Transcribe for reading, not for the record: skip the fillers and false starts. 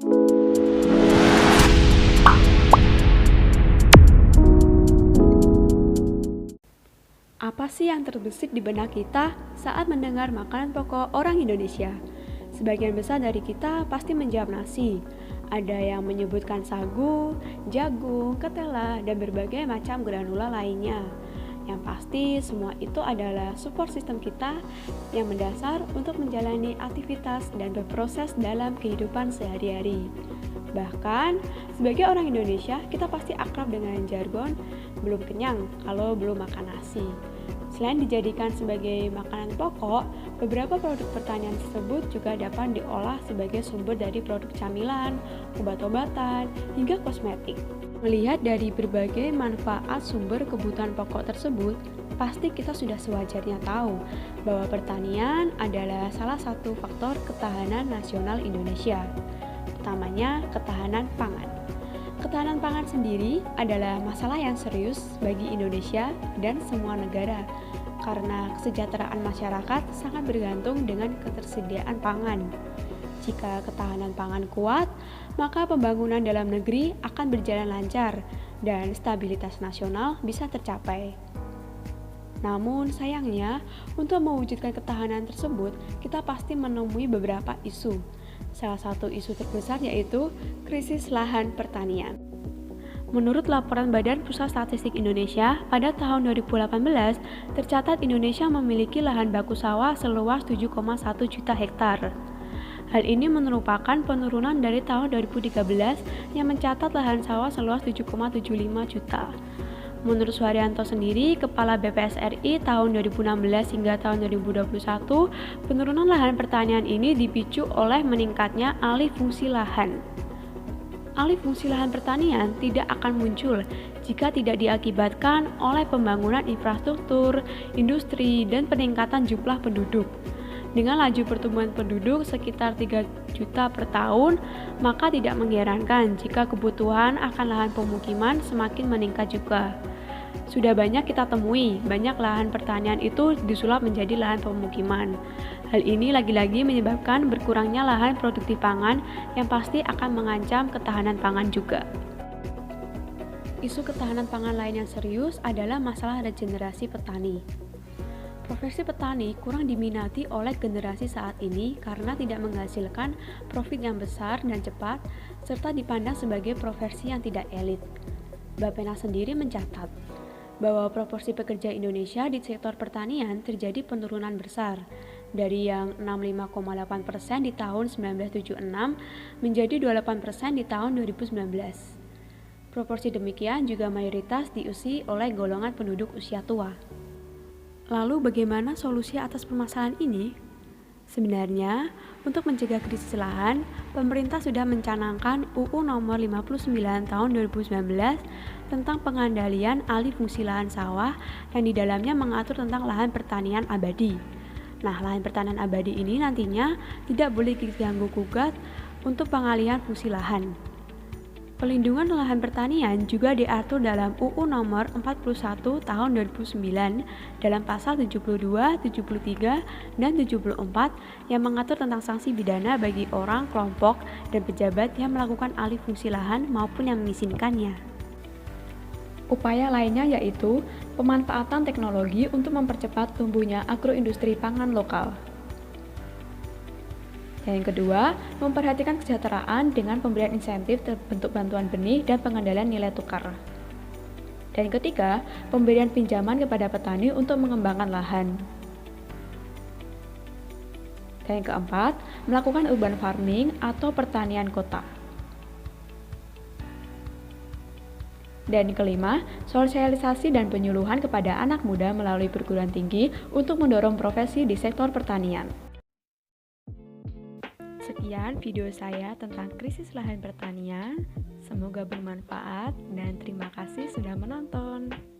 Apa sih yang terbesit di benak kita saat mendengar makanan pokok orang Indonesia? Sebagian besar dari kita pasti menjawab nasi. Ada yang menyebutkan sagu, jagung, ketela, dan berbagai macam granula lainnya. Yang pasti semua itu adalah support sistem kita yang mendasar untuk menjalani aktivitas dan berproses dalam kehidupan sehari-hari. Bahkan, sebagai orang Indonesia, kita pasti akrab dengan jargon belum kenyang kalau belum makan nasi. Selain dijadikan sebagai makanan pokok, beberapa produk pertanian tersebut juga dapat diolah sebagai sumber dari produk camilan, obat-obatan, hingga kosmetik. Melihat dari berbagai manfaat sumber kebutuhan pokok tersebut, pasti kita sudah sewajarnya tahu bahwa pertanian adalah salah satu faktor ketahanan nasional Indonesia. Utamanya ketahanan pangan. Ketahanan pangan sendiri adalah masalah yang serius bagi Indonesia dan semua negara karena kesejahteraan masyarakat sangat bergantung dengan ketersediaan pangan. Jika ketahanan pangan kuat, maka pembangunan dalam negeri akan berjalan lancar dan stabilitas nasional bisa tercapai. Namun sayangnya, untuk mewujudkan ketahanan tersebut, kita pasti menemui beberapa isu. Salah satu isu terbesar yaitu krisis lahan pertanian. Menurut laporan Badan Pusat Statistik Indonesia, pada tahun 2018 tercatat Indonesia memiliki lahan baku sawah seluas 7,1 juta hektar. Hal ini merupakan penurunan dari tahun 2013 yang mencatat lahan sawah seluas 7,75 juta. Menurut Suharyanto sendiri, Kepala BPS RI tahun 2016 hingga tahun 2021, penurunan lahan pertanian ini dipicu oleh meningkatnya alih fungsi lahan. Alih fungsi lahan pertanian tidak akan muncul jika tidak diakibatkan oleh pembangunan infrastruktur, industri, dan peningkatan jumlah penduduk. Dengan laju pertumbuhan penduduk sekitar 3 juta per tahun, maka tidak mengherankan jika kebutuhan akan lahan pemukiman semakin meningkat juga. Sudah banyak kita temui, banyak lahan pertanian itu disulap menjadi lahan pemukiman. Hal ini lagi-lagi menyebabkan berkurangnya lahan produktif pangan yang pasti akan mengancam ketahanan pangan juga. Isu ketahanan pangan lain yang serius adalah masalah regenerasi petani. Profesi petani kurang diminati oleh generasi saat ini karena tidak menghasilkan profit yang besar dan cepat, serta dipandang sebagai profesi yang tidak elit. Bappenas sendiri mencatat bahwa proporsi pekerja Indonesia di sektor pertanian terjadi penurunan besar, dari yang 65,8% di tahun 1976 menjadi 28% di tahun 2019. Proporsi demikian juga mayoritas diisi oleh golongan penduduk usia tua. Lalu bagaimana solusi atas permasalahan ini? Sebenarnya, untuk mencegah krisis lahan, pemerintah sudah mencanangkan UU Nomor 59 Tahun 2019 tentang pengandalian alih fungsi lahan sawah yang di dalamnya mengatur tentang lahan pertanian abadi. Nah, lahan pertanian abadi ini nantinya tidak boleh diganggu-gugat untuk pengalihan fungsi lahan. Pelindungan lahan pertanian juga diatur dalam UU Nomor 41 Tahun 2009 dalam pasal 72, 73, dan 74 yang mengatur tentang sanksi pidana bagi orang, kelompok, dan pejabat yang melakukan alih fungsi lahan maupun yang mengizinkannya. Upaya lainnya yaitu pemanfaatan teknologi untuk mempercepat tumbuhnya agroindustri pangan lokal. Yang kedua, memperhatikan kesejahteraan dengan pemberian insentif bentuk bantuan benih dan pengendalian nilai tukar. Dan yang ketiga, pemberian pinjaman kepada petani untuk mengembangkan lahan. Dan yang keempat, melakukan urban farming atau pertanian kota. Dan yang kelima, sosialisasi dan penyuluhan kepada anak muda melalui perguruan tinggi untuk mendorong profesi di sektor pertanian. Sekian video saya tentang krisis lahan pertanian. Semoga bermanfaat dan terima kasih sudah menonton.